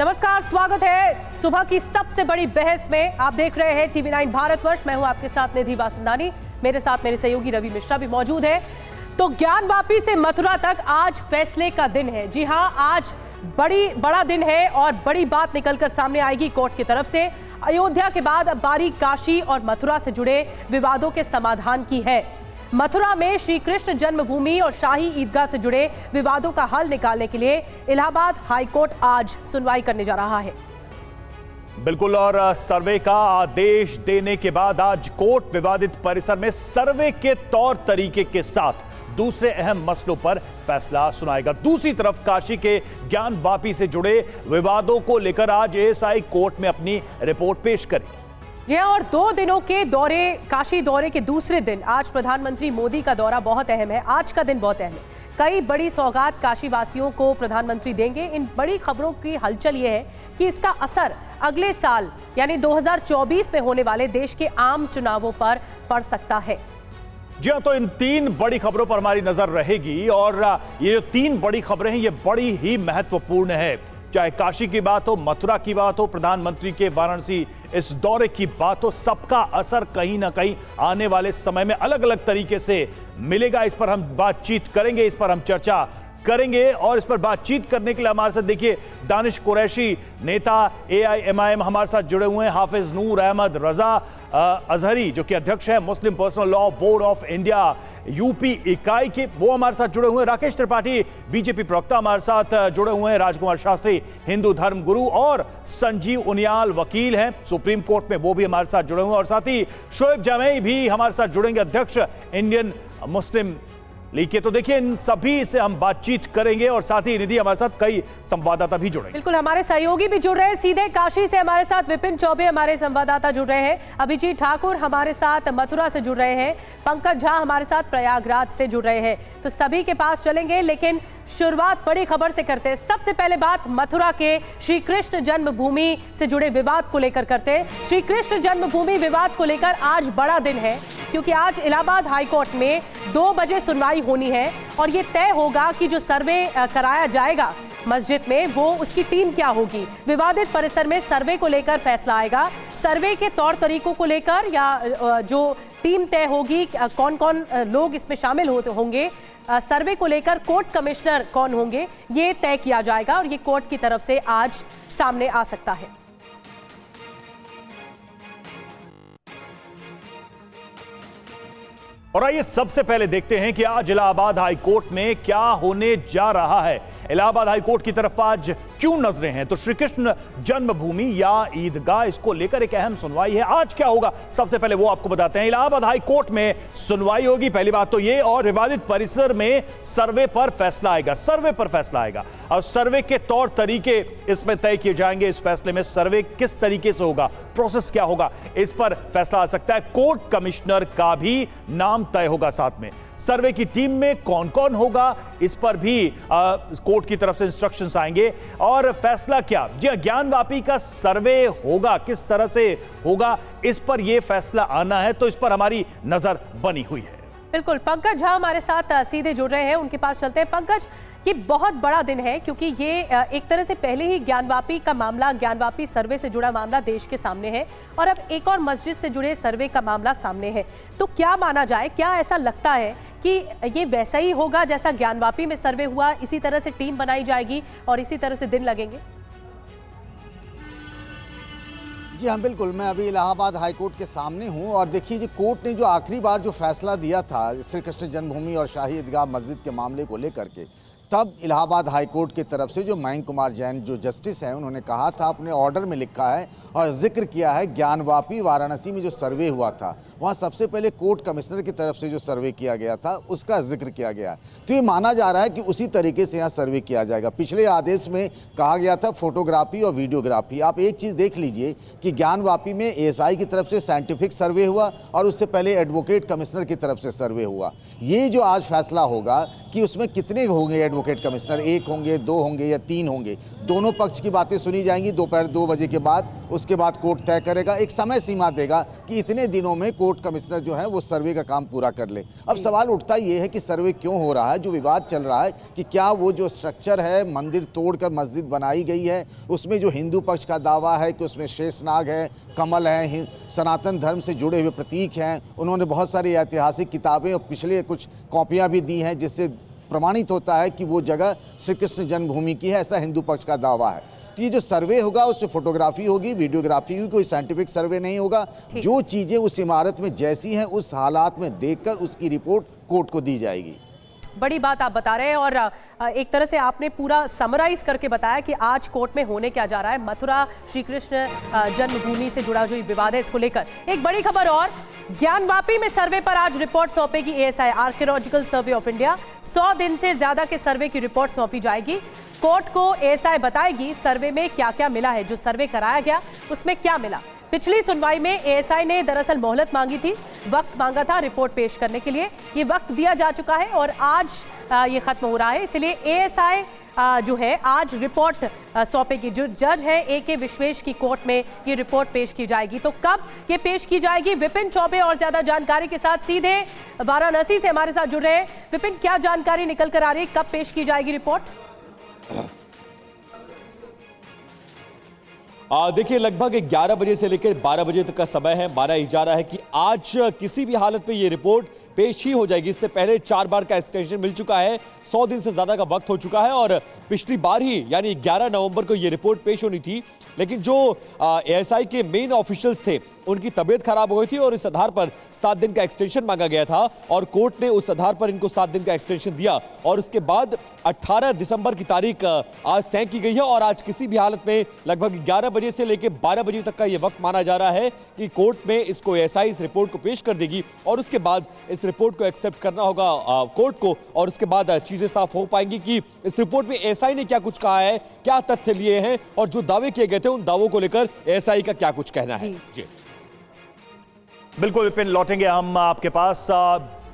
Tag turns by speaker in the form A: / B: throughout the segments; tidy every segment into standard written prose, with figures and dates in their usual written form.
A: नमस्कार, स्वागत है सुबह की सबसे बड़ी बहस में। आप देख रहे हैं टीवी 9 भारतवर्ष। मैं हूं आपके साथ निधि वासंदानी, मेरे साथ मेरे सहयोगी रवि मिश्रा भी मौजूद है। तो ज्ञानवापी से मथुरा तक आज फैसले का दिन है। जी हां, आज बड़ा दिन है और बड़ी बात निकलकर सामने आएगी कोर्ट की तरफ से। अयोध्या के बाद अब बारी काशी और मथुरा से जुड़े विवादों के समाधान की है। मथुरा में श्री कृष्ण जन्मभूमि और शाही ईदगाह से जुड़े विवादों का हल निकालने के लिए इलाहाबाद हाईकोर्ट आज सुनवाई करने जा रहा है।
B: बिल्कुल, और सर्वे का आदेश देने के बाद आज कोर्ट विवादित परिसर में सर्वे के तौर तरीके के साथ दूसरे अहम मसलों पर फैसला सुनाएगा। दूसरी तरफ काशी के ज्ञानवापी से जुड़े विवादों को लेकर आज एएसआई कोर्ट में अपनी रिपोर्ट पेश करेगी।
A: जी हां, और 2 दिनों के काशी दौरे के दूसरे दिन आज प्रधानमंत्री मोदी का दौरा बहुत अहम है। आज का दिन बहुत अहम है। कई बड़ी सौगात काशी वासियों को प्रधानमंत्री देंगे। इन बड़ी खबरों की हलचल ये है कि इसका असर अगले साल यानी 2024 में होने वाले देश के आम चुनावों पर पड़ सकता है।
B: जी हाँ, तो इन 3 बड़ी खबरों पर हमारी नजर रहेगी और ये जो 3 बड़ी खबरें हैं ये बड़ी ही महत्वपूर्ण है। चाहे काशी की बात हो, मथुरा की बात हो, प्रधानमंत्री के वाराणसी इस दौरे की बात हो, सबका असर कहीं ना कहीं आने वाले समय में अलग अलग तरीके से मिलेगा। इस पर हम बातचीत करेंगे, इस पर हम चर्चा करेंगे और इस पर बातचीत करने के लिए हमारे साथ देखिए दानिश कुरैशी, नेता एआईएमआईएम हमारे साथ जुड़े हुए हैं। हाफिज नूर अहमद रजा अजहरी जो कि अध्यक्ष है Muslim personal law board of India UP इकाई के, वो हमारे साथ जुड़े हुए हैं। राकेश त्रिपाठी बीजेपी प्रवक्ता हमारे साथ जुड़े हुए हैं। राजकुमार शास्त्री हिंदू धर्म गुरु और संजीव उनियाल वकील हैं सुप्रीम कोर्ट में, वो भी हमारे साथ जुड़े हुए हैं। और साथ ही शोएब जामई भी हमारे साथ जुड़ेंगे, अध्यक्ष इंडियन मुस्लिम लीग के। तो देखिए इन सभी से हम बातचीत करेंगे और साथ ही निधि हमारे साथ कई संवाददाता भी जुड़ेंगे।
A: बिल्कुल, हमारे सहयोगी भी जुड़ रहे हैं। सीधे काशी से हमारे साथ विपिन चौबे हमारे संवाददाता जुड़ रहे हैं। अभिजीत ठाकुर हमारे साथ मथुरा से जुड़ रहे हैं। पंकज झा हमारे साथ प्रयागराज से जुड़ रहे हैं। तो सभी के पास चलेंगे, लेकिन शुरुआत बड़ी खबर से करते हैं। सबसे पहले बात मथुरा के श्री कृष्ण जन्मभूमि से जुड़े विवाद को लेकर करते हैं। श्री कृष्ण जन्मभूमि विवाद को लेकर आज बड़ा दिन है, क्योंकि आज इलाहाबाद हाईकोर्ट में 2 बजे सुनवाई होनी है और ये तय होगा कि जो सर्वे कराया जाएगा मस्जिद में वो उसकी टीम क्या होगी। विवादित परिसर में सर्वे को लेकर फैसला आएगा। सर्वे के तौर तरीकों को लेकर या जो टीम तय होगी, कौन कौन लोग इसमें शामिल होंगे, सर्वे को लेकर कोर्ट कमिश्नर कौन होंगे, ये तय किया जाएगा और ये कोर्ट की तरफ से आज सामने आ सकता है।
B: और आइए सबसे पहले देखते हैं कि आज इलाहाबाद हाईकोर्ट में क्या होने जा रहा है। इलाहाबाद हाईकोर्ट की तरफ आज क्यों नजरें हैं? तो श्री कृष्ण जन्मभूमि या ईदगाह, इसको लेकर एक अहम सुनवाई है। आज क्या होगा सबसे पहले वो आपको बताते हैं। इलाहाबाद हाईकोर्ट में सुनवाई होगी, पहली बात तो ये, और विवादित परिसर में सर्वे पर फैसला आएगा। सर्वे पर फैसला आएगा और सर्वे के तौर तरीके इसमें तय किए जाएंगे। इस फैसले में सर्वे किस तरीके से होगा, प्रोसेस क्या होगा, इस पर फैसला आ सकता है। कोर्ट कमिश्नर का भी नाम तय होगा। साथ में सर्वे की टीम में कौन कौन होगा, इस पर भी कोर्ट की तरफ से इंस्ट्रक्शंस आएंगे। और फैसला क्या, जी ज्ञानवापी का सर्वे होगा, किस तरह से होगा, इस पर यह फैसला आना है। तो इस पर हमारी नजर बनी हुई है।
A: बिल्कुल, पंकज झा हमारे साथ सीधे जुड़ रहे हैं, उनके पास चलते हैं। पंकज, ये बहुत बड़ा दिन है क्योंकि ये एक तरह से पहले ही ज्ञानवापी का मामला, ज्ञानवापी सर्वे से जुड़ा मामला देश के सामने है और अब एक और मस्जिद से जुड़े सर्वे का मामला सामने है। तो क्या माना जाए, क्या ऐसा लगता है कि ये वैसा ही होगा जैसा ज्ञानवापी में सर्वे हुआ, इसी तरह से टीम बनाई जाएगी और इसी तरह से दिन लगेंगे?
C: जी हाँ, बिल्कुल, मैं अभी इलाहाबाद हाईकोर्ट के सामने हूँ और देखिए जो कोर्ट ने जो आखिरी बार जो फैसला दिया था श्री कृष्ण जन्मभूमि और शाही ईदगाह मस्जिद के मामले को लेकर के, तब इलाहाबाद हाईकोर्ट की तरफ से जो मयंक कुमार जैन जो जस्टिस हैं, उन्होंने कहा था, अपने ऑर्डर में लिखा है और जिक्र किया है, ज्ञानवापी वाराणसी में जो सर्वे हुआ था वहाँ सबसे पहले कोर्ट कमिश्नर की तरफ से जो सर्वे किया गया था उसका जिक्र किया गया। तो ये माना जा रहा है कि उसी तरीके से यहाँ सर्वे किया जाएगा। पिछले आदेश में कहा गया था फोटोग्राफी और वीडियोग्राफी। आप एक चीज़ देख लीजिए कि ज्ञानवापी में एएसआई की तरफ से साइंटिफिक सर्वे हुआ और उससे पहले एडवोकेट कमिश्नर की तरफ से सर्वे हुआ। ये जो आज फैसला होगा कि उसमें कितने होंगे एडवोकेट कमिश्नर, 1 होंगे, 2 होंगे या 3 होंगे, दोनों पक्ष की बातें सुनी जाएंगी दोपहर 2 बजे के बाद। उसके बाद कोर्ट तय करेगा, एक समय सीमा देगा कि इतने दिनों में कोर्ट कमिश्नर जो है वो सर्वे का काम पूरा कर ले। अब सवाल उठता ये है कि सर्वे क्यों हो रहा है, जो विवाद चल रहा है कि क्या वो जो स्ट्रक्चर है, मंदिर तोड़कर मस्जिद बनाई गई है, उसमें जो हिंदू पक्ष का दावा है कि उसमें शेषनाग है, कमल है, सनातन धर्म से जुड़े हुए प्रतीक हैं, उन्होंने बहुत सारी ऐतिहासिक किताबें और पिछले कुछ कॉपियाँ भी दी हैं जिससे प्रमाणित होता है कि वो जगह श्री कृष्ण जन्मभूमि की है, ऐसा हिंदू पक्ष का दावा है। तो ये जो सर्वे होगा उसमें फोटोग्राफी होगी, वीडियोग्राफी होगी, कोई साइंटिफिक सर्वे नहीं होगा। जो चीज़ें उस इमारत में जैसी हैं उस हालात में देखकर उसकी रिपोर्ट कोर्ट को दी जाएगी।
A: बड़ी बात आप बता रहे हैं और एक तरह से आपने पूरा समराइज करके बताया कि आज कोर्ट में होने क्या जा रहा है। मथुरा श्री कृष्ण जन्मभूमि से जुड़ा जो विवाद है इसको लेकर एक बड़ी खबर और, ज्ञानवापी में सर्वे पर आज रिपोर्ट सौंपेगी ASI, archaeological survey of India. 100 दिन से ज्यादा के सर्वे की रिपोर्ट सौंपी जाएगी। कोर्ट को एएसआई बताएगी सर्वे में क्या क्या मिला है, जो सर्वे कराया गया उसमें क्या मिला। पिछली सुनवाई में एएसआई ने दरअसल मोहलत मांगी थी, वक्त मांगा था रिपोर्ट पेश करने के लिए। ये वक्त दिया जा चुका है और आज ये खत्म हो रहा है, इसलिए एएसआई जो है आज रिपोर्ट सौंपेगी। जो जज है AK विश्वेश की कोर्ट में ये रिपोर्ट पेश की जाएगी। तो कब ये पेश की जाएगी, विपिन चौबे और ज्यादा जानकारी के साथ सीधे वाराणसी से हमारे साथ जुड़ रहे हैं। विपिन, क्या जानकारी निकल कर आ रही है, कब पेश की जाएगी रिपोर्ट?
D: देखिए, लगभग 11 बजे से लेकर 12 बजे तक का समय है। माना जा रहा है कि आज किसी भी हालत में ये रिपोर्ट पेश ही हो जाएगी। इससे पहले 4 बार का एक्सटेंशन मिल चुका है, 100 दिन से ज्यादा का वक्त हो चुका है और पिछली बार ही यानी 11 नवंबर को ये रिपोर्ट पेश होनी थी, लेकिन जो एएसआई के मेन ऑफिशियल्स थे उनकी तबीयत खराब हो गई थी और इस आधार पर 7 दिन का एक्सटेंशन मांगा गया था और कोर्ट ने उस आधार पर इनको 7 दिन का एक्सटेंशन दिया और उसके बाद 18 दिसंबर की तारीख आज तय की गई है और आज किसी भी हालत में लगभग 11 बजे से लेकर 12 बजे तक का यह वक्त माना जा रहा है कि कोर्ट में इसको एएसआई इस रिपोर्ट को पेश कर देगी और उसके बाद इस रिपोर्ट को एक्सेप्ट करना होगा कोर्ट को और उसके बाद चीजें साफ हो पाएंगी कि इस रिपोर्ट में एएसआई ने क्या कुछ कहा है, क्या तथ्य लिए हैं और जो दावे किए गए थे उन दावों को लेकर एएसआई का क्या कुछ कहना है। जी
B: बिल्कुल विपिन, लौटेंगे हम आपके पास।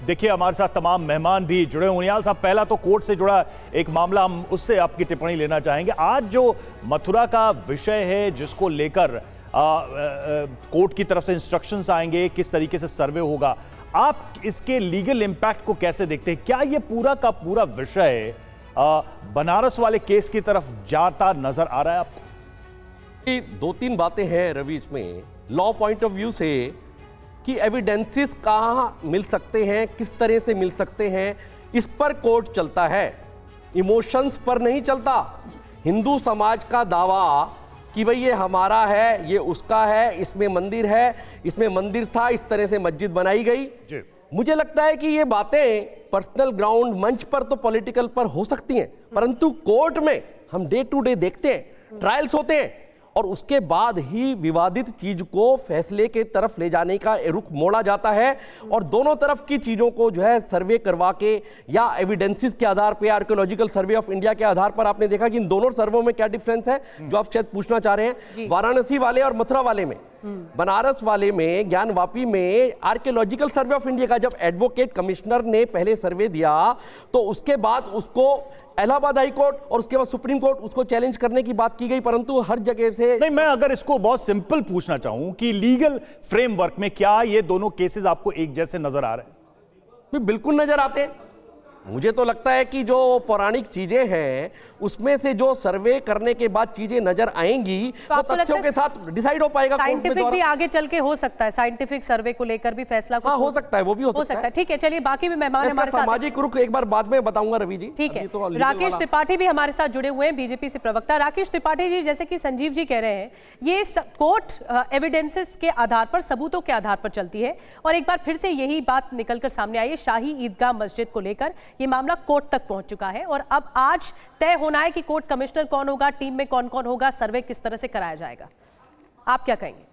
B: देखिए हमारे साथ तमाम मेहमान भी जुड़े हुए। उनियाल साहब, पहला तो कोर्ट से जुड़ा एक मामला, हम उससे आपकी टिप्पणी लेना चाहेंगे। आज जो मथुरा का विषय है जिसको लेकर कोर्ट की तरफ से इंस्ट्रक्शंस आएंगे, किस तरीके से सर्वे होगा, आप इसके लीगल इंपैक्ट को कैसे देखते हैं? क्या ये पूरा का पूरा विषय बनारस वाले केस की तरफ जाता नजर आ रहा है आपको?
E: 2-3 बातें हैं रवि इसमें लॉ पॉइंट ऑफ व्यू से कि एविडेंसेस कहाँ मिल सकते हैं, किस तरह से मिल सकते हैं, इस पर कोर्ट चलता है, इमोशंस पर नहीं चलता। हिंदू समाज का दावा कि भाई ये हमारा है, ये उसका है, इसमें मंदिर है, इसमें मंदिर था, इस तरह से मस्जिद बनाई गई। मुझे लगता है कि ये बातें पर्सनल ग्राउंड मंच पर तो पॉलिटिकल पर हो सकती हैं, परंतु कोर्ट में हम डे टू डे देखते हैं, ट्रायल्स होते हैं और उसके बाद ही विवादित चीज को फैसले के तरफ ले जाने का रुख मोड़ा जाता है और दोनों तरफ की चीजों को जो है सर्वे करवा के या एविडेंसेस के आधार पे, आर्कियोलॉजिकल सर्वे ऑफ इंडिया के आधार पर आपने देखा कि इन दोनों सर्वों में क्या डिफरेंस है जो आप शायद पूछना चाह रहे हैं। वाराणसी वाले और मथुरा वाले में, बनारस वाले में, ज्ञानवापी में आर्कियोलॉजिकल सर्वे ऑफ इंडिया का जब एडवोकेट कमिश्नर ने पहले सर्वे दिया तो उसके बाद उसको इलाहाबाद हाई कोर्ट और उसके बाद सुप्रीम कोर्ट उसको चैलेंज करने की बात की गई, परंतु हर जगह से
B: नहीं। मैं अगर इसको बहुत सिंपल पूछना चाहूं कि लीगल फ्रेमवर्क में क्या ये दोनों केसेस आपको एक जैसे नजर आ रहे हैं?
E: बिल्कुल नजर आते हैं। मुझे तो लगता है कि जो पौराणिक चीजें हैं उसमें से जो सर्वे करने के बाद चीजें नजर आएंगी तो तथ्यों के साथ डिसाइड हो पाएगा।
A: साइंटिफिक भी आगे चल के हो सकता है, साइंटिफिक सर्वे को लेकर भी फैसला
E: हाँ हो सकता है, वो भी हो सकता है।
A: ठीक है, चलिए बाकी भी मेहमान हमारे साथ,
E: सामाजिक रुख एक बार बाद में बताऊंगा रवि जी।
A: ठीक है, राकेश त्रिपाठी भी हमारे साथ जुड़े हुए हैं, बीजेपी से प्रवक्ता। राकेश त्रिपाठी जी, जैसे कि संजीव जी कह रहे हैं, ये कोर्ट एविडेंसेस के आधार पर, सबूतों के आधार पर चलती है और एक बार फिर से यही बात निकलकर सामने आई है शाही ईदगाह मस्जिद को लेकर। ये मामला कोर्ट तक पहुंच चुका है और अब आज तय होना है कि कोर्ट कमिश्नर कौन होगा, टीम में कौन कौन होगा, सर्वे किस तरह से कराया जाएगा। आप क्या कहेंगे?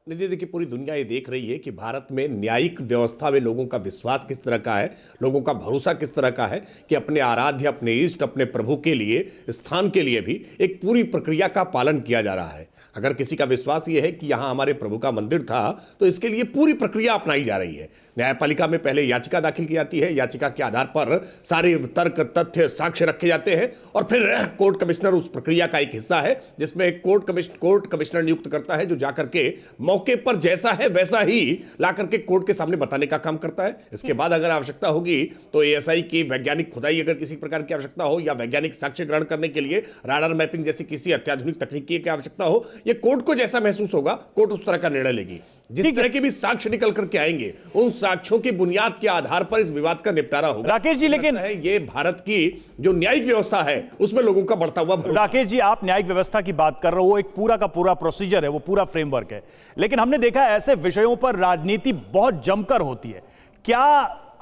F: निधि, देखिए पूरी दुनिया ये देख रही है कि भारत में न्यायिक व्यवस्था में लोगों का विश्वास किस तरह का है, लोगों का भरोसा किस तरह का है कि अपने आराध्य, अपने इष्ट, अपने प्रभु के लिए, स्थान के लिए भी एक पूरी प्रक्रिया का पालन किया जा रहा है। अगर किसी का विश्वास ये है कि यहां हमारे प्रभु का मंदिर था, तो इसके लिए पूरी प्रक्रिया अपनाई जा रही है। न्यायपालिका में पहले याचिका दाखिल की जाती है, याचिका के आधार पर सारे तर्क, तथ्य, साक्ष्य रखे जाते हैं और फिर कोर्ट कमिश्नर उस प्रक्रिया का एक हिस्सा है, जिसमें एक कोर्ट कमिश्नर नियुक्त करता है, जो जाकर के मौके पर जैसा है वैसा ही ला करके कोर्ट के सामने बताने का काम करता है। इसके बाद अगर आवश्यकता होगी तो एएसआई की वैज्ञानिक खुदाई, अगर किसी प्रकार की आवश्यकता हो, या वैज्ञानिक साक्ष्य ग्रहण करने के लिए राडार मैपिंग जैसी किसी अत्याधुनिक तकनीकी की आवश्यकता हो, यह कोर्ट को जैसा महसूस होगा कोर्ट उस तरह का निर्णय लेगी। जिस तरह के भी साक्ष्य निकल करके आएंगे, उन साक्ष्यों की बुनियाद के आधार पर इस विवाद का निपटारा होगा।
B: राकेश जी, लेकिन
F: ये भारत की जो न्यायिक व्यवस्था है उसमें लोगों का बढ़ता हुआ भरोसा।
B: राकेश जी, आप न्यायिक व्यवस्था की बात कर रहे हो, वो एक पूरा का पूरा प्रोसीजर है, वो पूरा फ्रेमवर्क है, लेकिन हमने देखा है ऐसे विषयों पर राजनीति बहुत जमकर होती है। क्या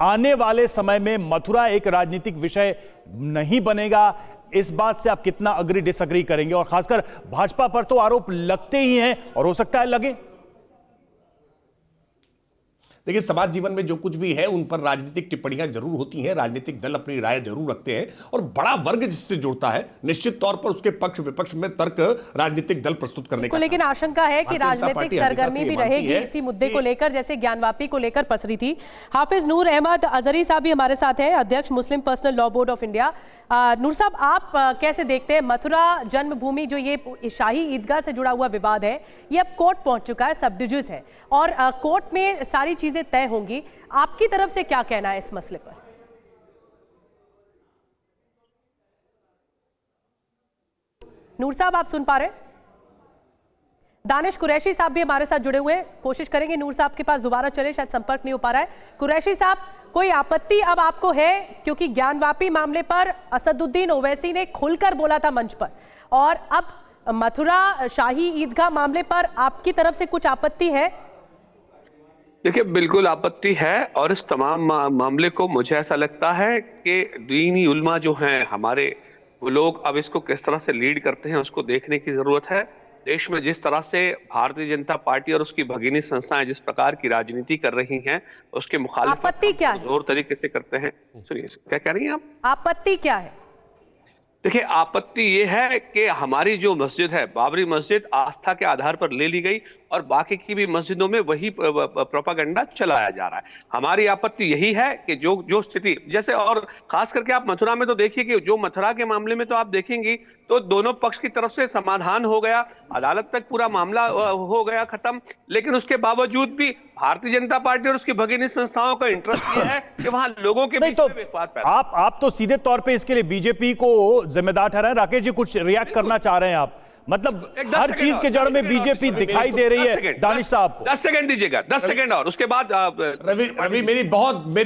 B: आने वाले समय में मथुरा एक राजनीतिक विषय नहीं बनेगा? इस बात से आप कितना अग्री डिसअग्री करेंगे? और खासकर भाजपा पर तो आरोप लगते ही हैं और हो सकता है लगे।
F: देखिए, समाज जीवन में जो कुछ भी है उन पर राजनीतिक टिप्पणियां जरूर होती हैं, राजनीतिक दल अपनी राय जरूर रखते हैं और बड़ा वर्ग जिससे जुड़ता है निश्चित तौर पर उसके पक्ष विपक्ष में तर्क राजनीतिक दल प्रस्तुत करने का।
A: लेकिन आशंका है कि राजनीतिक सरगर्मी भी रहेगी इसी मुद्दे को लेकर, जैसे ज्ञानवापी को लेकर पसरी थी। हाफिज नूर अहमद अजहरी साहब भी हमारे साथ हैं, अध्यक्ष Muslim personal law board of India. Noor साहब, आप कैसे देखते हैं मथुरा जन्मभूमि, जो ये शाही ईदगाह से जुड़ा हुआ विवाद है, ये अब कोर्ट पहुंच चुका है, सब डिविजन है और कोर्ट में सारी चीजें तय होंगी। आपकी तरफ से क्या कहना है इस मसले पर? नूर साहब, आप सुन पा रहे हैं? दानिश कुरैशी साहब भी हमारे साथ जुड़े हुए हैं, कोशिश करेंगे नूर साहब के पास दोबारा चले, शायद संपर्क नहीं हो पा रहा है। कुरैशी साहब, कोई आपत्ति अब आपको है? क्योंकि ज्ञानवापी मामले पर असदुद्दीन ओवैसी ने खुलकर बोला था मंच पर, और अब मथुरा शाही ईदगाह मामले पर आपकी तरफ से कुछ आपत्ति है?
G: देखिए, बिल्कुल आपत्ति है और इस तमाम मामले को मुझे ऐसा लगता है कि दीनी उलमा जो हैं हमारे, वो लोग अब इसको किस तरह से लीड करते हैं उसको देखने की जरूरत है। देश में जिस तरह से भारतीय जनता पार्टी और उसकी भगिनी संस्थाएं जिस प्रकार की राजनीति कर रही हैं, उसके मुखालिफ
A: आपत्ति क्या है?
G: जोर तरीके से करते हैं। सुनिए, क्या कह रही हैं आप?
A: आपत्ति क्या है?
G: देखिए, आपत्ति ये है कि हमारी जो मस्जिद है, बाबरी मस्जिद, आस्था के आधार पर ले ली गई और बाकी की भी मस्जिदों में वही प्रोपागेंडा चलाया जा रहा है। हमारी आपत्ति यही है कि जो स्थिति जैसे, और खास करके आप मथुरा में तो देखिए कि जो मथुरा के मामले में तो आप देखेंगी तो दोनों पक्ष की तरफ से समाधान हो गया, अदालत तक पूरा मामला हो गया खत्म, लेकिन उसके बावजूद भी भारतीय जनता पार्टी और उसकी भगिनी संस्थाओं का इंटरेस्ट ये है कि वहां लोगों के बीच में विवाद पैदा।
B: आप तो सीधे तौर पे इसके लिए बीजेपी को जिम्मेदार ठहराएं। राकेश जी, कुछ रिएक्ट करना चाह रहे हैं आप? मतलब हर चीज के जड़ में बीजेपी दिखाई दे रही है दानिश साहब को।
G: 10 सेकंड दीजिएगा, 10 सेकंड और उसके बाद
F: रवि, मेरी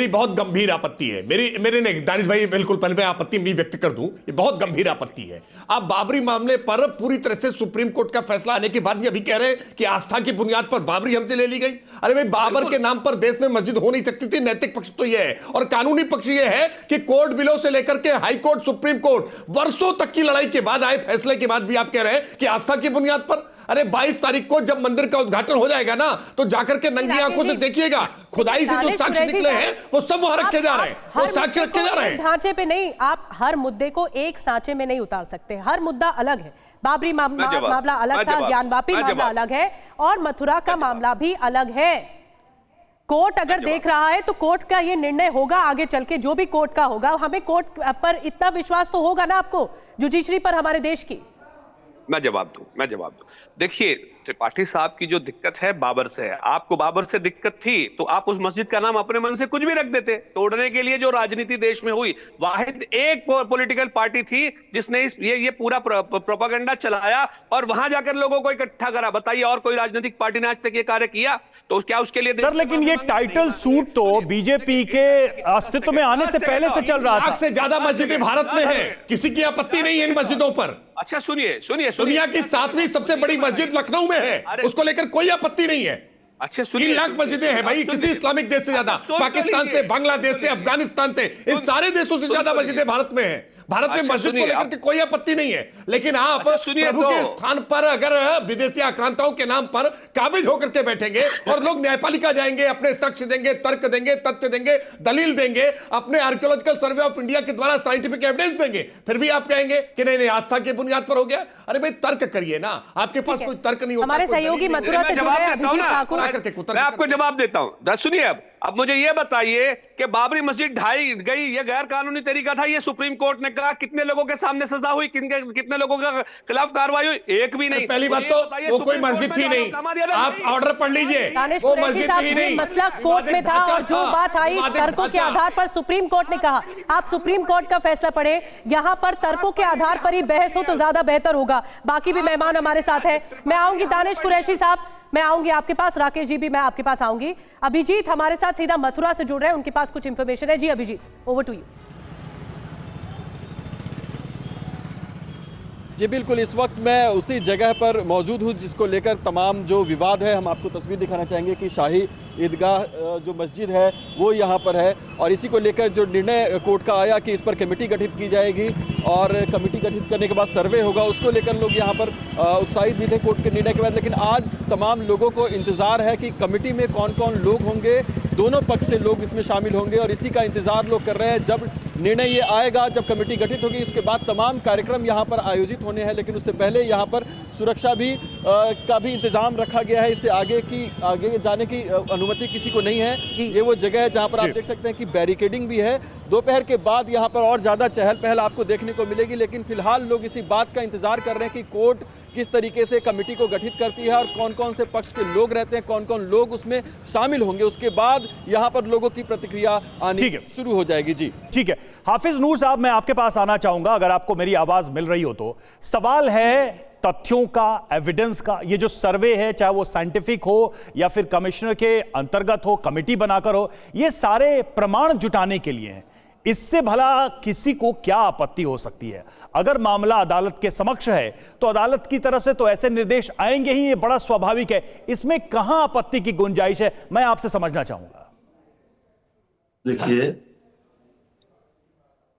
F: बहुत गंभीर आपत्ति है। मेरे नहीं, दानिश भाई, बिल्कुल पहले मैं आपत्ति मेरी व्यक्त कर दूं, ये बहुत गंभीर आपत्ति है। आप बाबरी मामले पर पूरी तरह से सुप्रीम कोर्ट का फैसला आने के बाद भी अभी कह रहे हैं कि आस्था की बुनियाद पर बाबरी हमसे ले ली गई। अरे भाई, बाबर के नाम पर देश में मस्जिद हो नहीं सकती थी। नैतिक पक्ष तो यह है और कानूनी पक्ष यह है कि कोर्ट बिलों से लेकर के हाई कोर्ट, सुप्रीम कोर्ट, वर्षों तक की लड़ाई के बाद आए फैसले के बाद भी आप कह रहे हैं कि आस्था की बुनियाद पर। अरे 22 तारीख को जब मंदिर का उद्घाटन हो जाएगा ना, तो जाकर के नंगी आंखों से देखिएगा, खुदाई से जो साक्ष्य निकले हैं वो सब वहां रखे जा रहे हैं, वो साक्ष्य रखे जा रहे हैं।
A: ढांचे पे नहीं, आप हर मुद्दे को एक सांचे में नहीं उतार सकते, हर मुद्दा अलग है। बाबरी मामला अलग था, ज्ञानवापी मामला अलग है और मथुरा का मामला भी अलग है। कोर्ट अगर देख रहा है तो कोर्ट का ये निर्णय होगा आगे चल के, जो भी कोर्ट का होगा। हमें कोर्ट पर इतना विश्वास तो होगा ना आपको, जुडिशरी पर हमारे देश की।
G: मैं जवाब दूं। देखिए, त्रिपाठी साहब की जो दिक्कत है बाबर से है। आपको बाबर से दिक्कत थी तो आप उस मस्जिद का नाम अपने मन से कुछ भी रख देते। तोड़ने के लिए जो राजनीति देश में हुई, वाहिद एक पॉलिटिकल पार्टी थी जिसने ये पूरा प्रोपेगेंडा चलाया और वहां जाकर लोगों को इकट्ठा करा। बताइए, और कोई राजनीतिक पार्टी ने आज तक ये कार्य किया? तो क्या उसके लिए
B: सर, लेकिन ये टाइटल सूट तो बीजेपी के अस्तित्व में आने से पहले से चल रहा था।
F: लाख से ज्यादा मस्जिदें भारत में है, किसी की आपत्ति नहीं है इन मस्जिदों पर।
G: अच्छा, सुनिए,
F: दुनिया की 7वीं सबसे बड़ी मस्जिद लखनऊ में है, उसको लेकर कोई आपत्ति नहीं है।
G: अच्छा
F: 3
G: सुनिए,
F: लाख मस्जिदें हैं भाई, किसी इस्लामिक देश से ज्यादा, पाकिस्तान से, बांग्लादेश से, अफगानिस्तान से, इन सारे देशों से ज्यादा मस्जिदें भारत में हैं। भारत में मस्जिद को लेकर के कोई आपत्ति नहीं है, लेकिन आप प्रभु के स्थान पर अगर विदेशी आक्रांताओं के नाम पर काबिज होकर के बैठेंगे और लोग न्यायपालिका जाएंगे, अपने साक्ष्य देंगे, तर्क देंगे, तथ्य देंगे, दलील देंगे, अपने आर्कियोलॉजिकल सर्वे ऑफ इंडिया के द्वारा साइंटिफिक एविडेंस देंगे, फिर भी आप कहेंगे कि नहीं नहीं आस्था की बुनियाद पर हो गया। अरे भाई तर्क करिए ना, आपके पास कोई तर्क नहीं होता।
A: हमारे सहयोगी मथुरा से जुड़े हैं अभिजीत ठाकुर।
G: मैं आपको जवाब देता हूं। सुनिए, अब मुझे यह बताइए कि बाबरी मस्जिद ढाई गई, ये गैर कानूनी तरीका था, ये सुप्रीम कोर्ट ने कहा। कितने लोगों के सामने सजा हुई, कितने लोगों के खिलाफ कार्रवाई हुई? एक भी नहीं।
F: पहली बात तो वो कोई मस्जिद थी नहीं, आप ऑर्डर पढ़ लीजिए, वो मस्जिद थी नहीं।
A: मसला कोर्ट में था और जो बात आई तर्कों के आधार पर सुप्रीम कोर्ट ने कहा। आप सुप्रीम कोर्ट का फैसला पढ़े, यहां पर तर्कों के आधार पर ही बहस हो तो ज्यादा बेहतर होगा। बाकी भी मेहमान हमारे साथ हैं, मैं आऊंगी दानिश कुरैशी साहब, मैं आऊंगी आपके पास, राकेश जी भी मैं आपके पास आऊंगी। अभिजीत हमारे साथ सीधा मथुरा से जुड़ रहे हैं, उनके पास कुछ इंफॉर्मेशन है। जी अभिजीत, ओवर टू यू।
D: जी बिल्कुल, इस वक्त मैं उसी जगह पर मौजूद हूँ जिसको लेकर तमाम जो विवाद है, हम आपको तस्वीर दिखाना चाहेंगे कि शाही ईदगाह जो मस्जिद है वो यहाँ पर है, और इसी को लेकर जो निर्णय कोर्ट का आया कि इस पर कमेटी गठित की जाएगी और कमेटी गठित करने के बाद सर्वे होगा, उसको लेकर लोग यहाँ पर उत्साहित भी थे कोर्ट के निर्णय के बाद। लेकिन आज तमाम लोगों को इंतज़ार है कि कमेटी में कौन कौन लोग होंगे, दोनों पक्ष से लोग इसमें शामिल होंगे, और इसी का इंतज़ार लोग कर रहे हैं। जब निर्णय ये आएगा, जब कमेटी गठित होगी, उसके बाद तमाम कार्यक्रम यहाँ पर आयोजित होने हैं। लेकिन उससे पहले यहाँ पर सुरक्षा भी का भी इंतजाम रखा गया है। इससे आगे जाने की अनुमति किसी को नहीं है। ये वो जगह है जहाँ पर आप देख सकते हैं कि बैरिकेडिंग भी है। दोपहर के बाद यहाँ पर और ज़्यादा चहल पहल आपको देखने को मिलेगी। लेकिन फिलहाल लोग इसी बात का इंतजार कर रहे हैं कि कोर्ट किस तरीके से कमेटी को गठित करती है और कौन कौन से पक्ष के लोग रहते हैं, कौन कौन लोग उसमें शामिल होंगे। उसके बाद यहाँ पर लोगों की प्रतिक्रिया आनी शुरू हो जाएगी। जी
B: ठीक है, हाफिज नूर साहब मैं आपके पास आना चाहूंगा, अगर आपको मेरी आवाज मिल रही हो तो। सवाल है तथ्यों का, एविडेंस का। ये जो सर्वे है, चाहे वो साइंटिफिक हो या फिर कमिश्नर के अंतर्गत हो, कमेटी बनाकर हो, ये सारे प्रमाण जुटाने के लिए हैं। इससे भला किसी को क्या आपत्ति हो सकती है? अगर मामला अदालत के समक्ष है तो अदालत की तरफ से तो ऐसे निर्देश आएंगे ही, ये बड़ा स्वाभाविक है। इसमें कहां आपत्ति की गुंजाइश है, मैं आपसे समझना चाहूंगा।
H: देखिए,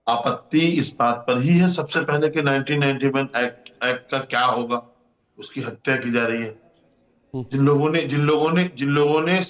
H: आपत्ति इस बात पर ही है सबसे पहले कि 1991 एक्ट का क्या होगा, उसकी हत्या की जा रही है। जिन लोगों ने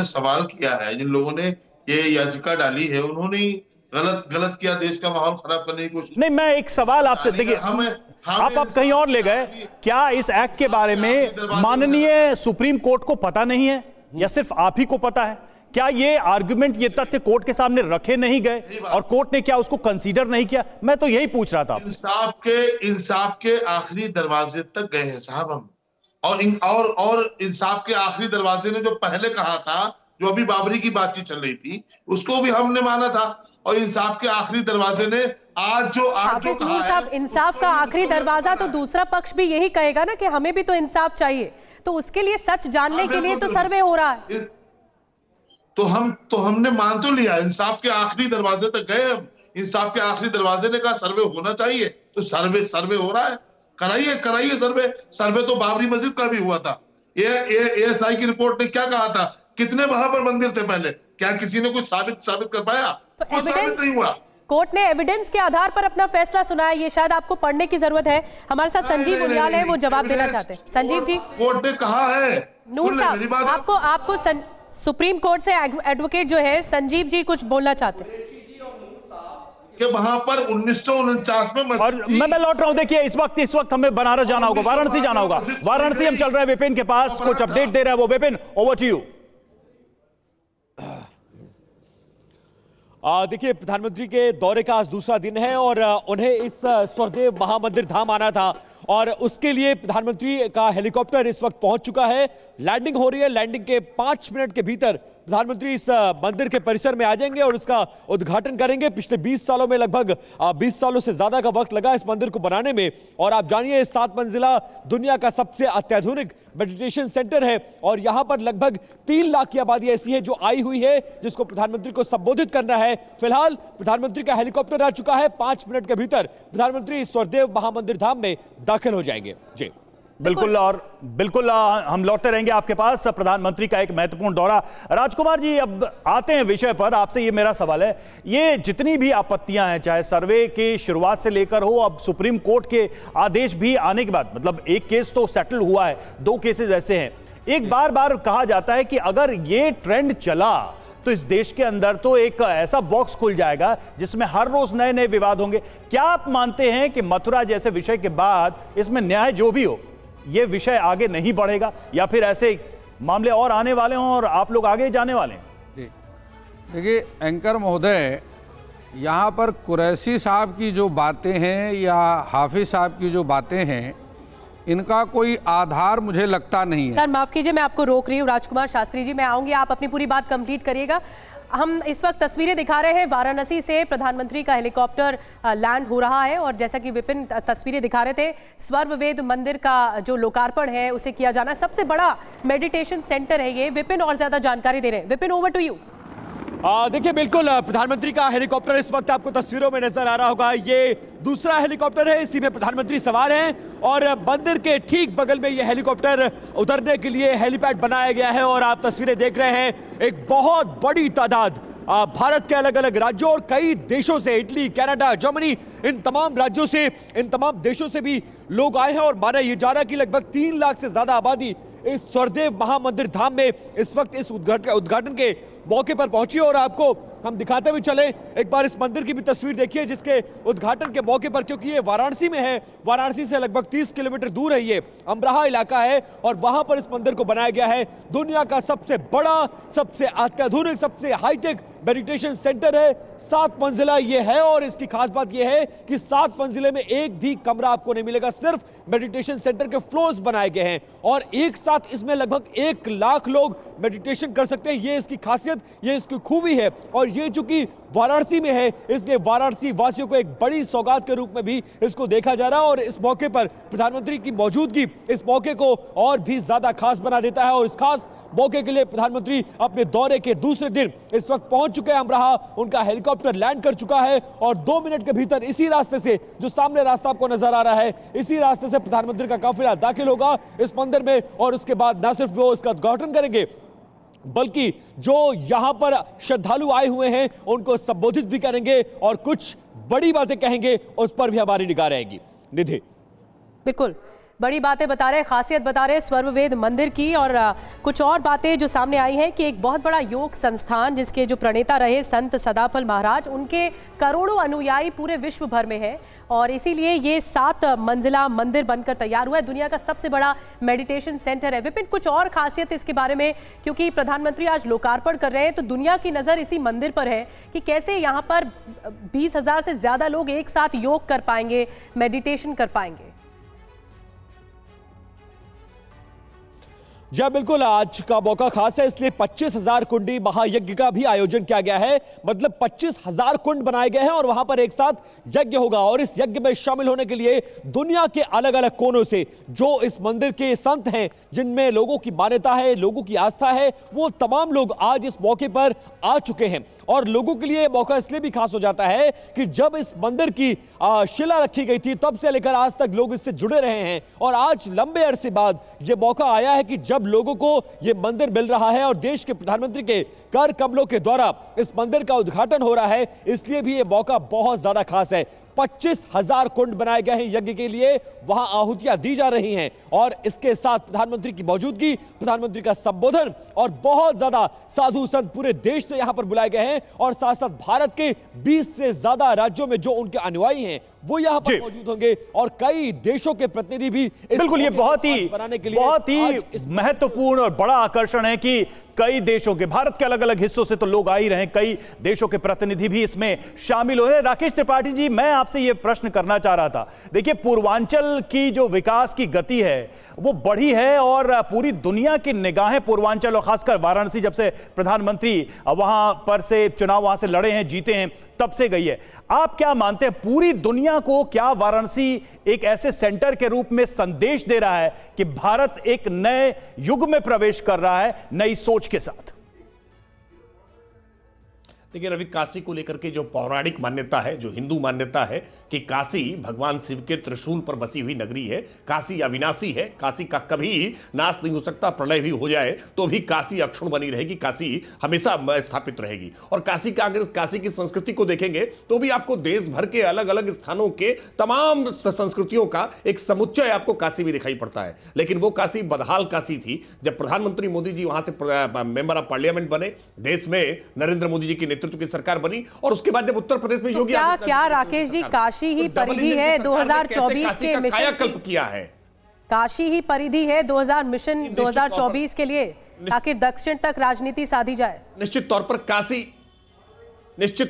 H: सवाल किया है, जिन लोगों ने ये याचिका डाली है, उन्होंने गलत किया, देश का माहौल खराब करने की कोशिश।
B: नहीं, मैं एक सवाल आपसे, देखिए आप कहीं और ले गए। क्या इस एक्ट के बारे में माननीय सुप्रीम कोर्ट को पता नहीं है या सिर्फ आप ही को पता है? क्या ये आर्गुमेंट, ये तथ्य कोर्ट के सामने रखे नहीं गए और कोर्ट ने क्या उसको कंसीडर नहीं किया? मैं तो यही पूछ रहा था।
H: इंसाफ के आखिरी दरवाजे तक गए हैं साहब हम, और इंसाफ के आखिरी दरवाजे ने जो पहले कहा था, जो अभी बाबरी की बातचीत चल रही थी, उसको भी हमने माना था। और इंसाफ के आखिरी दरवाजे ने आज जो कहा है,
A: इंसाफ का आखिरी दरवाजा तो दूसरा पक्ष भी यही कहेगा ना कि हमें भी तो इंसाफ चाहिए। तो उसके लिए सच जानने के लिए तो सर्वे हो रहा है।
H: तो हमने मान तो लिया, इंसाफ के आखिरी दरवाजे तक गए हम। इंसाफ के आखिरी दरवाजे ने कहा सर्वे होना चाहिए, तो सर्वे हो रहा है। कराइए सर्वे तो बाबरी मस्जिद का भी हुआ था। एएसआई की रिपोर्ट ने क्या कहा था, कितने वहां पर मंदिर थे पहले, क्या किसी ने कुछ साबित कर पाया?
A: तो
H: साबित नहीं हुआ।
A: कोर्ट ने एविडेंस के आधार पर अपना फैसला सुनाया। ये शायद आपको पढ़ने की जरूरत है। हमारे साथ संजीव उनियाल है, वो जवाब देना चाहते हैं। संजीव जी,
H: कोर्ट ने कहा है।
A: नूर साहब, आपको सुप्रीम कोर्ट से एडवोकेट जो है संजीव जी कुछ बोलना चाहते हैं
H: कि वहां पर 1949 में।
B: और मैं लौट रहा हूं। देखिए, इस वक्त हमें बनारस जाना होगा, वाराणसी जाना होगा। वाराणसी हम चल रहे हैं, विपिन के पास कुछ अपडेट दे रहा है वो। Vipin, over to you.
D: देखिए, प्रधानमंत्री के दौरे का आज दूसरा दिन है और उन्हें इस स्वर्देव महामंदिर धाम आना था, और उसके लिए प्रधानमंत्री का हेलीकॉप्टर इस वक्त पहुंच चुका है। लैंडिंग हो रही है। लैंडिंग के 5 मिनट के भीतर प्रधानमंत्री इस मंदिर के परिसर में आ जाएंगे और उसका उद्घाटन करेंगे। पिछले 20 सालों में लगभग 20 सालों से ज्यादा का वक्त लगा इस मंदिर को बनाने में। और आप जानिए, 7 मंजिला दुनिया का सबसे अत्याधुनिक मेडिटेशन सेंटर है, और यहां पर लगभग 3 लाख की आबादी ऐसी है जो आई हुई है, जिसको प्रधानमंत्री को संबोधित करना है। फिलहाल प्रधानमंत्री का हेलीकॉप्टर आ चुका है। 5 मिनट के भीतर प्रधानमंत्री स्वर्देव महामंदिर धाम में दाखिल हो जाएंगे। जी
B: बिल्कुल। और बिल्कुल हम लौटते रहेंगे आपके पास। प्रधानमंत्री का एक महत्वपूर्ण दौरा। राजकुमार जी, अब आते हैं विषय पर। आपसे ये मेरा सवाल है, ये जितनी भी आपत्तियां हैं, चाहे सर्वे की शुरुआत से लेकर हो, अब सुप्रीम कोर्ट के आदेश भी आने के बाद, मतलब एक केस तो सेटल हुआ है, 2 केसेस ऐसे हैं। एक बार बार कहा जाता है कि अगर ये ट्रेंड चला तो इस देश के अंदर तो एक ऐसा बॉक्स खुल जाएगा जिसमें हर रोज नए नए विवाद होंगे। क्या आप मानते हैं कि मथुरा जैसे विषय के बाद इसमें न्याय जो भी हो, ये विषय आगे नहीं बढ़ेगा, या फिर ऐसे मामले और आने वाले हों और आप लोग आगे जाने वाले हैं?
I: जी देखिए एंकर महोदय, यहाँ पर कुरैशी साहब की जो बातें हैं या हाफिज साहब की जो बातें हैं, इनका कोई आधार मुझे लगता नहीं है।
A: सर माफ कीजिए, मैं आपको रोक रही हूँ। राजकुमार शास्त्री जी, मैं आऊंगी, आप अपनी पूरी बात कंप्लीट करिएगा। हम इस वक्त तस्वीरें दिखा रहे हैं, वाराणसी से प्रधानमंत्री का हेलीकॉप्टर लैंड हो रहा है, और जैसा कि विपिन तस्वीरें दिखा रहे थे, स्वर्ववेद मंदिर का जो लोकार्पण है उसे किया जाना है। सबसे बड़ा मेडिटेशन सेंटर है ये। विपिन और ज्यादा जानकारी दे रहे हैं। Vipin, over to you.
D: देखिए बिल्कुल, प्रधानमंत्री का हेलीकॉप्टर इस वक्त आपको तस्वीरों में नजर आ रहा होगा। ये दूसरा हेलीकॉप्टर है, इसी में प्रधानमंत्री सवार हैं, और मंदिर के ठीक बगल में ये हेलीकॉप्टर उतरने के लिए हेलीपैड बनाया गया है। और आप तस्वीरें देख रहे हैं, एक बहुत बड़ी तादाद भारत के अलग अलग राज्यों और कई देशों से, इटली, कनाडा, जर्मनी, इन तमाम राज्यों से, इन तमाम देशों से भी लोग आए हैं। और माना ये जा रहा है कि लगभग 3 लाख से ज्यादा आबादी इस स्वर्देव महामंदिर धाम में इस वक्त इस उद्घाटन के मौके पर पहुंची। और आपको हम दिखाते हुए चले, एक बार इस मंदिर की भी तस्वीर देखिए जिसके उद्घाटन के मौके पर, क्योंकि ये वाराणसी में है, वाराणसी से लगभग 30 किलोमीटर दूर है, ये अमराहा इलाका है, और वहां पर इस मंदिर को बनाया गया है। दुनिया का सबसे बड़ा, सबसे अत्याधुनिक, सबसे हाईटेक मेडिटेशन सेंटर है। 7 मंजिला ये है, और इसकी खास बात ये है कि 7 मंजिले में एक भी कमरा आपको नहीं मिलेगा, सिर्फ मेडिटेशन सेंटर के फ्लोर्स बनाए गए हैं, और एक साथ इसमें लगभग 1 लाख लोग मेडिटेशन कर सकते हैं। ये इसकी खासियत, ये इसकी खूबी है। और ये चूंकि वाराणसी में है, इसलिए वाराणसी वासियों को एक बड़ी सौगात के रूप में भी इसको देखा जा रहा है। और इस मौके पर प्रधानमंत्री की मौजूदगी इस मौके को और भी ज्यादा खास बना देता है। और इस खास मौके के लिए प्रधानमंत्री अपने दौरे के दूसरे दिन इस वक्त पहुंच चुके हैं अमराहा। उनका हेलीकॉप्टर लैंड कर चुका है, और 2 मिनट के भीतर इसी रास्ते से, जो सामने रास्ता आपको नजर आ रहा है, इसी रास्ते से प्रधानमंत्री का काफिला दाखिल होगा इस मंदिर में। और उसके बाद न सिर्फ वो इसका उद्घाटन करेंगे, बल्कि जो यहां पर श्रद्धालु आए हुए हैं उनको संबोधित भी करेंगे, और कुछ बड़ी बातें कहेंगे, उस पर भी हमारी निगाह रहेगी। निधि,
A: बिल्कुल बड़ी बातें बता रहे हैं, खासियत बता रहे हैं स्वर्ववेद मंदिर की। और कुछ और बातें जो सामने आई हैं कि एक बहुत बड़ा योग संस्थान जिसके जो प्रणेता रहे संत सदाफल महाराज, उनके करोड़ों अनुयायी पूरे विश्व भर में हैं, और इसीलिए ये 7 मंजिला मंदिर बनकर तैयार हुआ है। दुनिया का सबसे बड़ा मेडिटेशन सेंटर है। विपिन, कुछ और खासियत इसके बारे में, क्योंकि प्रधानमंत्री आज लोकार्पण कर रहे हैं, तो दुनिया की नज़र इसी मंदिर पर है कि कैसे यहाँ पर 20,000 से ज़्यादा लोग एक साथ योग कर पाएंगे, मेडिटेशन कर पाएंगे।
D: जी बिल्कुल, आज का मौका खास है, इसलिए 25,000 कुंडी महायज्ञ का भी आयोजन किया गया है। मतलब 25,000 कुंड बनाए गए हैं, और वहां पर एक साथ यज्ञ होगा। और इस यज्ञ में शामिल होने के लिए दुनिया के अलग अलग कोनों से जो इस मंदिर के संत हैं, जिनमें लोगों की मान्यता है, लोगों की आस्था है, वो तमाम लोग आज इस मौके पर आ चुके हैं। और लोगों के लिए मौका इसलिए भी खास हो जाता है कि जब इस मंदिर की शिला रखी गई थी, तब से लेकर आज तक लोग इससे जुड़े रहे हैं। और आज लंबे अरसे बाद ये मौका आया है कि जब लोगों को ये मंदिर मिल रहा है, और देश के प्रधानमंत्री के कर कमलों के द्वारा इस मंदिर का उद्घाटन हो रहा है, इसलिए भी ये मौका बहुत ज्यादा खास है। 25,000 कुंड बनाए गए हैं यज्ञ के लिए, वहां आहुतियां दी जा रही हैं, और इसके साथ प्रधानमंत्री की मौजूदगी, प्रधानमंत्री का संबोधन, और बहुत ज्यादा साधु संत पूरे देश से यहां पर बुलाए गए हैं। और साथ साथ भारत के 20 से ज्यादा राज्यों में जो उनके अनुयायी हैं वो यहां पर मौजूद होंगे, और कई देशों के प्रतिनिधि भी।
B: बिल्कुल, ये बहुत ही महत्वपूर्ण और बड़ा आकर्षण है कि कई देशों के, भारत के अलग अलग हिस्सों से तो लोग आ ही रहे हैं, कई देशों के प्रतिनिधि भी इसमें शामिल हो रहे हैं। राकेश त्रिपाठी जी, मैं आपसे ये प्रश्न करना चाह रहा था। देखिए, पूर्वांचल की जो विकास की गति है वो बढ़ी है, और पूरी दुनिया की निगाहें पूर्वांचल और खासकर वाराणसी, जब से प्रधानमंत्री वहां पर से चुनाव वहां से लड़े हैं, जीते हैं, तब से गई है। आप क्या मानते हैं, पूरी दुनिया को क्या वाराणसी एक ऐसे सेंटर के रूप में संदेश दे रहा है कि भारत एक नए युग में प्रवेश कर रहा है, नई सोच के साथ?
F: देखिए रवि, काशी को लेकर के जो पौराणिक मान्यता है, जो हिंदू मान्यता है कि काशी भगवान शिव के त्रिशूल पर बसी हुई नगरी है, काशी अविनाशी है, काशी का कभी नाश नहीं हो सकता, प्रलय भी हो जाए तो भी काशी अक्षुण्ण बनी रहेगी, काशी हमेशा स्थापित रहेगी। और काशी का अगर काशी की संस्कृति को देखेंगे तो भी आपको देश भर के अलग अलग स्थानों के तमाम संस्कृतियों का एक समुच्चय आपको काशी में दिखाई पड़ता है। लेकिन वो काशी बदहाल काशी थी जब प्रधानमंत्री मोदी जी वहां से मेंबर ऑफ पार्लियामेंट बने, देश में नरेंद्र मोदी जी की नेतृत्व की सरकार बनी, और उसके बाद जब उत्तर प्रदेश में योगी
A: क्या राकेश जी काशी ही परिधि है 2024 के मिशन
F: कायाकल्प किया है?
A: काशी ही परिधि है 2024 के लिए ताकि दक्षिण तक राजनीति साधी जाए।
F: निश्चित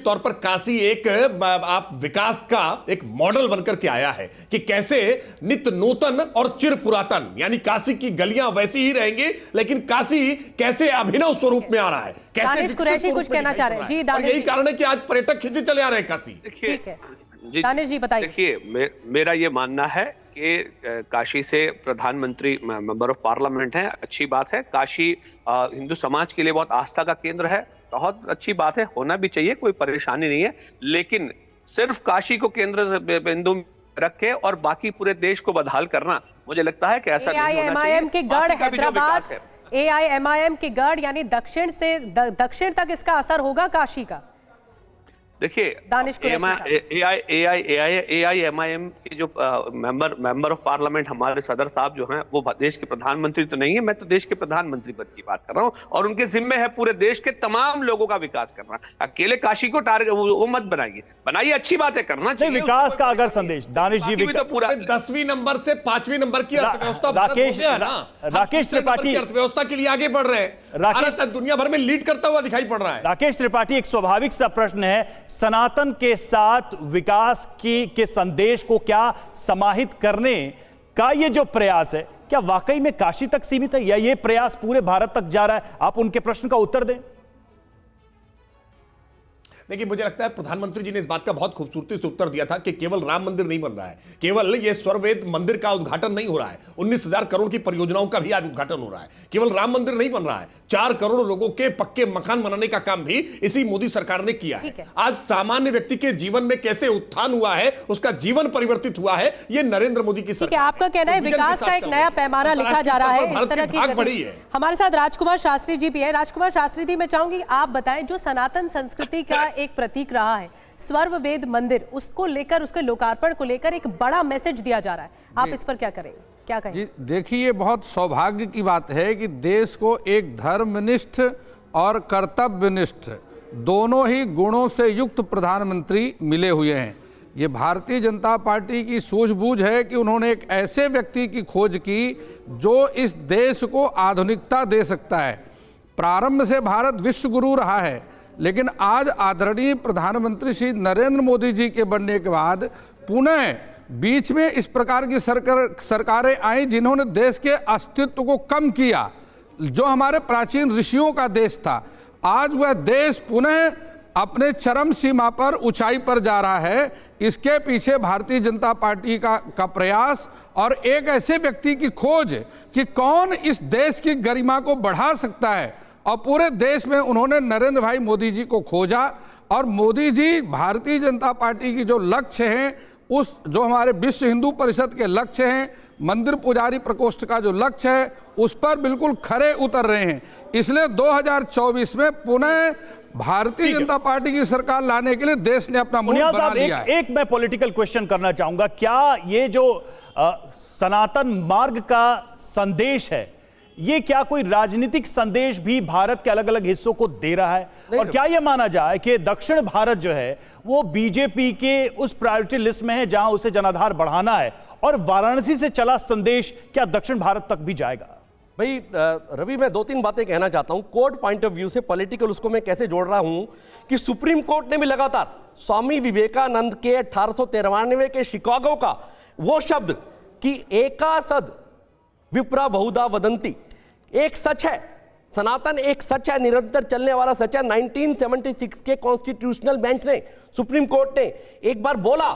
F: तौर पर काशी एक आप विकास का एक मॉडल बनकर के आया है कि कैसे नित्य नूतन और चिर पुरातन, यानी काशी की गलियां वैसी ही रहेंगी लेकिन काशी कैसे अभिनव स्वरूप में आ रहा है, कैसे
A: दानिश कुरैशी कुछ कहना चाह रहे हैं जी।
F: और यही कारण है कि आज पर्यटक खींचे चले आ रहे हैं काशी।
A: ठीक है दानिश जी बताइए।
G: देखिए मेरा ये मानना है कि काशी से प्रधानमंत्री मेंबर ऑफ पार्लियामेंट हैं, अच्छी बात है। काशी हिंदू समाज के लिए बहुत आस्था का केंद्र है, बहुत अच्छी बात है, होना भी चाहिए, कोई परेशानी नहीं है। लेकिन सिर्फ काशी को केंद्र बिंदु में रखे और बाकी पूरे देश को बदहाल करना, मुझे लगता है कि ऐसा नहीं होना चाहिए।
A: AIMIM के गढ़ हैदराबाद, AIMIM के गढ़ यानी दक्षिण से दक्षिण तक इसका असर होगा काशी का।
G: देखिए AIMIM के जो मेंबर ऑफ पार्लियामेंट हमारे सदर साहब जो हैं वो देश के प्रधानमंत्री तो नहीं है, मैं तो देश के प्रधानमंत्री पद की बात कर रहा हूं, और उनके जिम्मे है पूरे देश के तमाम लोगों का विकास करना। अकेले काशी को टारगेट वो मत बनाइए, अच्छी बात है, करना चाहिए
B: विकास का अगर संदेश। दानिश जी
F: तो पूरा 10वीं नंबर से 5वीं नंबर की अर्थव्यवस्था
B: राकेश त्रिपाठी
F: अर्थव्यवस्था के लिए आगे बढ़ रहे हैं, भारत दुनिया भर में लीड करता हुआ दिखाई पड़ रहा है।
B: राकेश त्रिपाठी, एक स्वाभाविक सा प्रश्न है, सनातन के साथ विकास के संदेश को क्या समाहित करने का ये जो प्रयास है, क्या वाकई में काशी तक सीमित है या ये प्रयास पूरे भारत तक जा रहा है? आप उनके प्रश्न का उत्तर दें।
F: देखिए मुझे लगता है प्रधानमंत्री जी ने इस बात का बहुत खूबसूरती से उत्तर दिया था कि केवल राम मंदिर नहीं बन रहा है, केवल ये स्वर्वेद मंदिर का उद्घाटन नहीं हो रहा है, 19,000 करोड़ की परियोजनाओं का भी आज उद्घाटन हो रहा है। केवल राम मंदिर नहीं बन रहा है, 4 करोड़ लोगों के पक्के मकान बनाने का काम भी इसी मोदी सरकार ने किया है। आज सामान्य व्यक्ति के जीवन में कैसे उत्थान हुआ है, उसका जीवन परिवर्तित हुआ है, ये नरेंद्र मोदी की सरकार।
A: आपका कहना है विकास का एक नया पैमाना लिखा जा रहा है, इस तरह की बढ़ी है। हमारे साथ राजकुमार शास्त्री जी भी है। राजकुमार शास्त्री जी, मैं चाहूंगी आप बताएं, जो सनातन संस्कृति का एक प्रतीक रहा है स्वर्ववेद मंदिर, उसको लेकर, उसके लोकार्पण को लेकर एक बड़ा मैसेज दिया जा रहा है, आप इस पर क्या करेंगे, क्या कहेंगे?
I: जी देखिए, ये बहुत सौभाग्य की बात है कि देश को एक धर्मनिष्ठ और कर्तव्यनिष्ठ दोनों ही गुणों से युक्त प्रधानमंत्री मिले हुए हैं। ये भारतीय जनता पार्टी की सूझबूझ है कि उन्होंने एक ऐसे व्यक्ति की खोज की जो इस देश को आधुनिकता दे सकता है। प्रारंभ से भारत विश्व गुरु रहा है, लेकिन आज आदरणीय प्रधानमंत्री श्री नरेंद्र मोदी जी के बनने के बाद पुनः बीच में इस प्रकार की सरकारें आई जिन्होंने देश के अस्तित्व को कम किया। जो हमारे प्राचीन ऋषियों का देश था, आज वह देश पुनः अपने चरम सीमा पर, ऊंचाई पर जा रहा है। इसके पीछे भारतीय जनता पार्टी का प्रयास और एक ऐसे व्यक्ति की खोज कि कौन इस देश की गरिमा को बढ़ा सकता है, और पूरे देश में उन्होंने नरेंद्र भाई मोदी जी को खोजा। और मोदी जी भारतीय जनता पार्टी की जो लक्ष्य हैं, उस जो हमारे विश्व हिंदू परिषद के लक्ष्य हैं, मंदिर पुजारी प्रकोष्ठ का जो लक्ष्य है, उस पर बिल्कुल खरे उतर रहे हैं। इसलिए 2024 में पुनः भारतीय जनता पार्टी की सरकार लाने के लिए देश ने अपना मूड बना लिया है।
B: एक मैं पॉलिटिकल क्वेश्चन करना चाहूंगा, क्या ये जो सनातन मार्ग का संदेश है, ये क्या कोई राजनीतिक संदेश भी भारत के अलग अलग हिस्सों को दे रहा है? और क्या यह माना जाए कि दक्षिण भारत जो है वो बीजेपी के उस प्रायोरिटी लिस्ट में है जहां उसे जनाधार बढ़ाना है, और वाराणसी से चला संदेश क्या दक्षिण भारत तक भी जाएगा?
E: भाई रवि, मैं 2-3 बातें कहना चाहता हूं कोर्ट पॉइंट ऑफ व्यू से, पॉलिटिकल उसको मैं कैसे जोड़ रहा हूं कि सुप्रीम कोर्ट ने भी लगातार स्वामी विवेकानंद के 1893 के शिकागो का वो शब्द कि एकासद विप्रा बहुधा वदंती, एक सच है, सनातन एक सच है, निरंतर चलने वाला सच है। 1976 के कॉन्स्टिट्यूशनल बेंच ने, सुप्रीम कोर्ट ने एक बार बोला,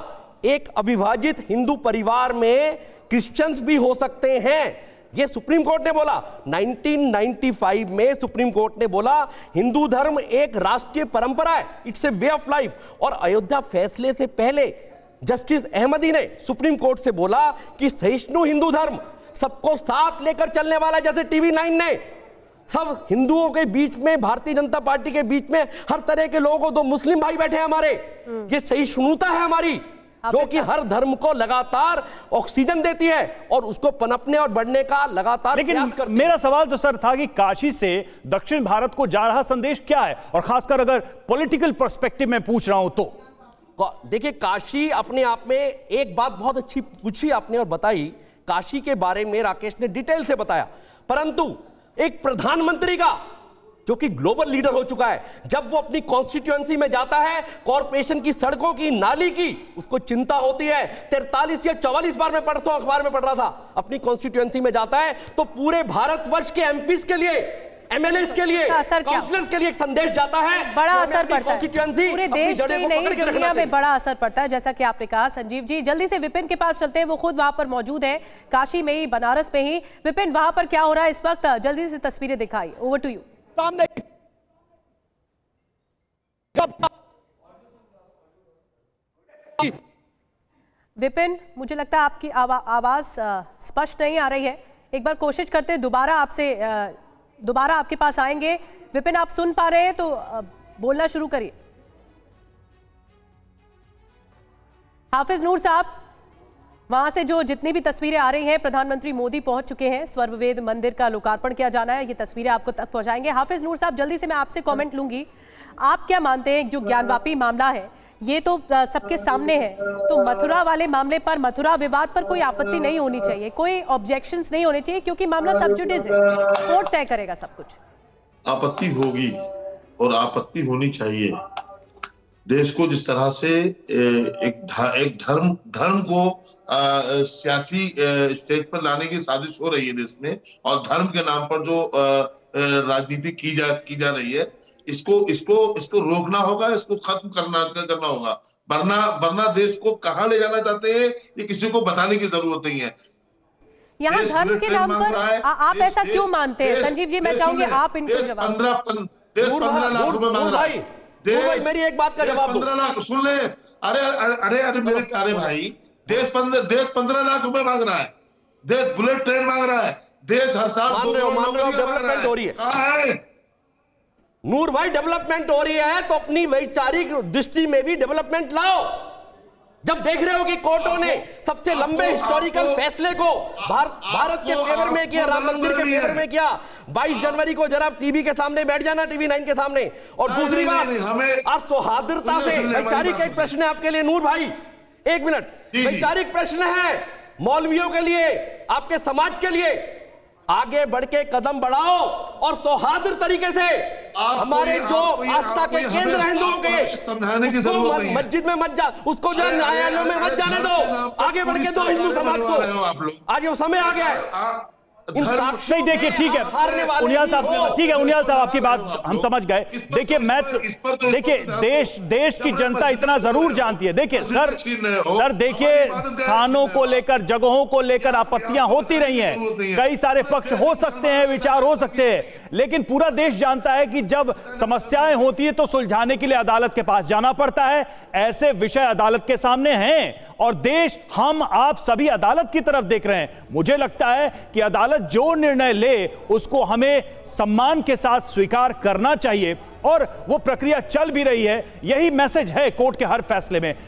E: एक अविभाजित हिंदू परिवार में क्रिश्चियंस भी हो सकते हैं, ये सुप्रीम कोर्ट ने बोला 1995 में। सुप्रीम कोर्ट ने बोला हिंदू धर्म एक राष्ट्रीय परंपरा है, it's a way of life. और अयोध्या फैसले से पहले जस्टिस अहमदी ने सुप्रीम कोर्ट से बोला कि सहिष्णु हिंदू धर्म सबको साथ लेकर चलने वाला, जैसे टीवी 9 ने सब हिंदुओं के बीच में, भारतीय जनता पार्टी के बीच में हर तरह के लोगों को, दो मुस्लिम भाई बैठे हैं हमारे, ये सहिष्णुता है हमारी, जो कि हर धर्म को लगातार ऑक्सीजन देती है और उसको पनपने और बढ़ने का लगातार
B: लेकिन
E: प्रयास करती है।
B: मेरा सवाल तो सर था कि काशी से दक्षिण भारत को जा रहा संदेश क्या है, और खासकर अगर पॉलिटिकल पर्सपेक्टिव में पूछ रहा हूं तो।
E: देखिए, काशी अपने आप में एक बात बहुत अच्छी पूछी आपने और बताई, काशी के बारे में राकेश ने डिटेल से बताया, परंतु एक प्रधानमंत्री का जो कि ग्लोबल लीडर हो चुका है, जब वो अपनी कॉन्स्टिट्यूएंसी में जाता है, कॉर्पोरेशन की सड़कों की, नाली की उसको चिंता होती है। 43 या 44 बार मैं परसों अखबार में पढ़ रहा था, अपनी कॉन्स्टिट्यूएंसी में जाता है तो पूरे भारतवर्ष के एमपीज के लिए, एमएलएस के लिए, काउंसलर्स के लिए एक संदेश जाता है,
A: बड़ा असर पड़ता है पूरे देश में, नहीं दुनिया में बड़ा असर पड़ता है, जैसा कि आपने कहा। संजीव जी, जल्दी से विपिन के पास चलते हैं, वो खुद वहां पर मौजूद है, काशी में ही, बनारस में ही। विपिन, वहां पर क्या हो रहा है इस वक्त, जल्दी से तस्वीरें दिखाई, ओवर टू यू। विपिन, मुझे लगता है आपकी आवाज स्पष्ट नहीं आ रही है, एक बार कोशिश करते हैं, दोबारा आपके पास आएंगे। विपिन, आप सुन पा रहे हैं तो बोलना शुरू करिए। हाफिज नूर साहब, वहां से जो जितनी भी तस्वीरें आ रही हैं, प्रधानमंत्री मोदी पहुंच चुके हैं, स्वर्ववेद मंदिर का लोकार्पण किया जाना है, ये तस्वीरें आपको तक पहुंचाएंगे। हाफिज नूर साहब, जल्दी से मैं आपसे कमेंट लूंगी, आप क्या मानते हैं, जो ज्ञानवापी मामला है ये तो सबके सामने है, तो मथुरा वाले मामले पर, मथुरा विवाद पर कोई आपत्ति नहीं होनी चाहिए, कोई ऑब्जेक्शंस नहीं होने चाहिए, क्योंकि मामला सब जुडिस है, कोर्ट तय करेगा सब कुछ। आपत्ति
H: होगी और आपत्ति होनी चाहिए। देश को जिस तरह से एक धर्म को सियासी स्टेज पर लाने की साजिश हो रही है देश में, और धर्म के नाम पर जो राजनीति की जा रही है, इसको रोकना होगा, इसको खत्म करना होगा, वरना देश को कहां ले जाना चाहते हैं ये किसी को बताने की जरूरत नहीं है।
A: यहाँ धर्म के नाम पर आप ऐसा क्यों मानते हैं? संजीव जी, मैं चाहूंगी आप इनको जवाब।
H: 15 लाख रुपए मांग रहा है।
E: मेरी एक बात का जवाब
H: 15 लाख, सुन ले, अरे मेरे प्यारे भाई, देश 15 लाख रुपए मांग रहा है, देश बुलेट ट्रेन मांग रहा है, देश हर साल
E: डेवलपमेंट हो रही है।
H: कहां है
E: नूर भाई? डेवलपमेंट हो रही है तो अपनी वैचारिक दृष्टि में भी डेवलपमेंट लाओ। जब देख रहे हो कि कोर्टों ने सबसे लंबे हिस्टोरिकल फैसले को भारत के फेवर में किया, राम मंदिर के फेवर में किया, 22 जनवरी को जरा टीवी के सामने बैठ जाना, टीवी 9 के सामने। और दूसरी बात, आज सौहार्दता से वैचारिक एक प्रश्न है आपके लिए नूर भाई, 1 मिनट, वैचारिक प्रश्न है मौलवियों के लिए, आपके समाज के लिए, आगे बढ़ के कदम बढ़ाओ और सौहार्द तरीके से हमारे जो आस्था के केंद्र हिंदुओं के,
H: समझाने की जरूरत नहीं है।
E: मस्जिद में मत जा, उसको जो न्यायालयों में मत जाने दो, आगे बढ़ के दो हिंदू समाज को, आज वो समय आ गया है।
B: नहीं, देखिए, ठीक है उनियाल साहब, ठीक है उनियाल साहब, आपकी बात हम समझ गए। देखिए, देखिए देश की जनता इतना जरूर जानती है। देखिए सर देखिए, स्थानों को लेकर, जगहों को लेकर आपत्तियां होती रही हैं, कई सारे पक्ष हो सकते हैं, विचार हो सकते हैं, लेकिन पूरा देश जानता है कि जब समस्याएं होती है तो सुलझाने के लिए अदालत के पास जाना पड़ता है। ऐसे विषय अदालत के सामने हैं और देश, हम आप सभी अदालत की तरफ देख रहे हैं। मुझे लगता है कि अदालत जो निर्णय ले उसको हमें सम्मान के साथ स्वीकार करना चाहिए, और वो प्रक्रिया चल भी रही है। यही मैसेज है कोर्ट के हर फैसले में।